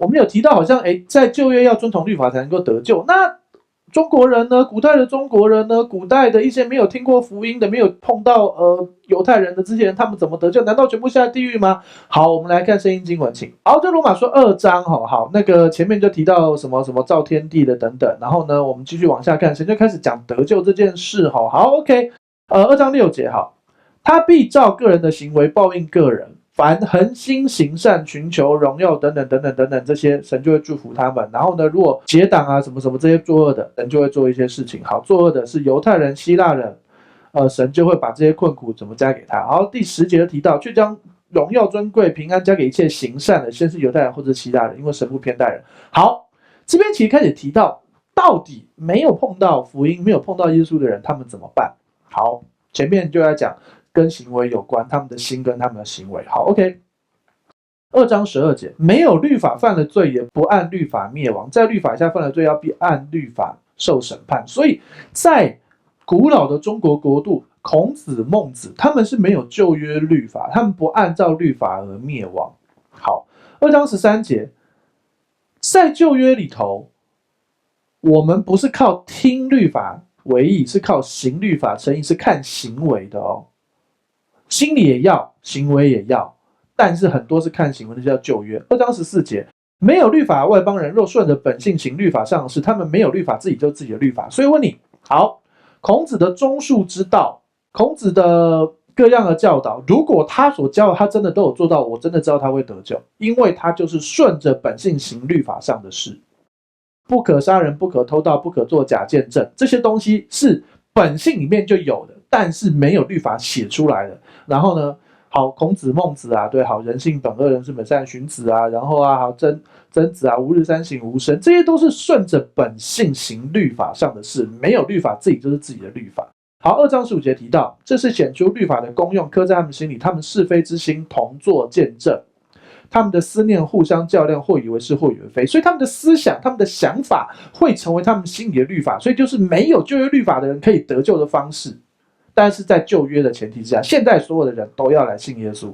我们有提到好像在旧约要遵从律法才能够得救，那中国人呢？古代的中国人呢？古代的一些没有听过福音的、没有碰到犹太人的这些人，他们怎么得救？难道全部下地狱吗？好，我们来看圣经经文，请。好，这罗马书2章，好，那个前面就提到什么什么造天地的等等，然后呢，我们继续往下看，神就开始讲得救这件事，好，OK， 2章6节，好，他必照个人的行为报应个人。凡恒心行善、寻求荣耀等等等等等等，这些神就会祝福他们。然后呢，如果结党啊什么什么这些作恶的，神就会做一些事情。好，作恶的是犹太人、希腊人，神就会把这些困苦怎么加给他。然后第10节就提到，却将荣耀、尊贵、平安加给一切行善的，先是犹太人或者希腊人，因为神不偏待人。好，这边其实开始提到，到底没有碰到福音、没有碰到耶稣的人，他们怎么办？好，前面就在讲。跟行为有关，他们的心跟他们的行为。好 ，OK。2章12节，没有律法犯了罪，也不按律法灭亡；在律法下犯了罪，要必按律法受审判。所以在古老的中国国度，孔子、孟子他们是没有旧约律法，他们不按照律法而灭亡。好，2章13节，在旧约里头，我们不是靠听律法为义，是靠行律法成义，是看行为的哦。心里也要，行为也要，但是很多是看行为的，叫旧约。2章14节，没有律法外邦人若顺着本性行律法上的事，他们没有律法，自己就自己的律法。所以问你，好，孔子的中恕之道，孔子的各样的教导，如果他所教的他真的都有做到，我真的知道他会得救，因为他就是顺着本性行律法上的事。不可杀人，不可偷盗，不可作假见证，这些东西是本性里面就有的，但是没有律法写出来的。然后呢，好，孔子、孟子啊，对，好，人性本恶，人性本善，荀子啊，然后啊，好，曾子啊，吾日三省吾身，这些都是顺着本性行律法上的事，没有律法，自己就是自己的律法。好，2章15节提到，这是显出律法的功用，刻在他们心里，他们是非之心同作见证，他们的思念互相较量，或以为是，或以为非，所以他们的思想、他们的想法会成为他们心里的律法，所以就是没有旧约律法的人可以得救的方式。但是在旧约的前提之下，现在所有的人都要来信耶稣，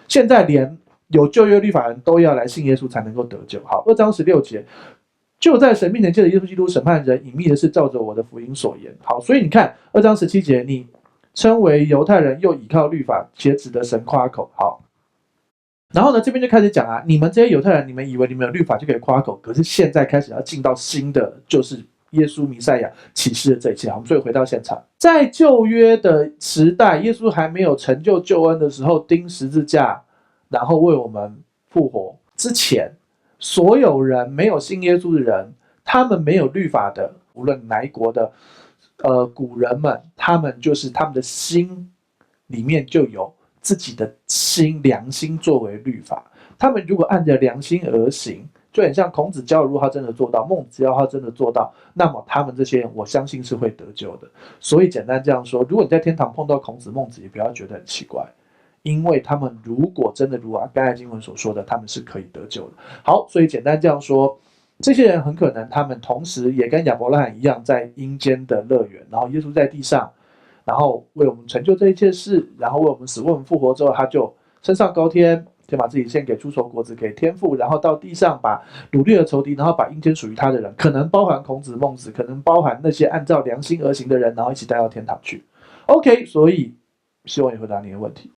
现在连有旧约律法的人都要来信耶稣才能够得救。好，2章16节，就在神面前借着耶稣基督审判人隐秘的事，照着我的福音所言。好，所以你看2章17节，你称为犹太人，又倚靠律法，且指着神夸口。好，然后呢，这边就开始讲啊，你们这些犹太人，你们以为你们有律法就可以夸口，可是现在开始要进到新的，就是耶稣弥赛亚启示的这一切。好，所以回到现场，在旧约的时代，耶稣还没有成就救恩的时候，钉十字架，然后为我们复活之前，所有人没有信耶稣的人，他们没有律法的，无论哪一国的古人们，他们就是他们的心里面就有自己的心良心作为律法，他们如果按着良心而行，就很像孔子教，如果他真的做到，孟子教他真的做到，那么他们这些人我相信是会得救的。所以简单这样说，如果你在天堂碰到孔子、孟子，也不要觉得很奇怪，因为他们如果真的如刚才经文所说的，他们是可以得救的。好，所以简单这样说，这些人很可能他们同时也跟亚伯拉罕一样在阴间的乐园，然后耶稣在地上，然后为我们成就这一切事，然后为我们死为我们复活之后，他就升上高天，先把自己献给出熟果子给天父，然后到地上把掳掠的仇敌，然后把阴间属于他的人，可能包含孔子、孟子，可能包含那些按照良心而行的人，然后一起带到天堂去。OK， 所以希望也回答你的问题。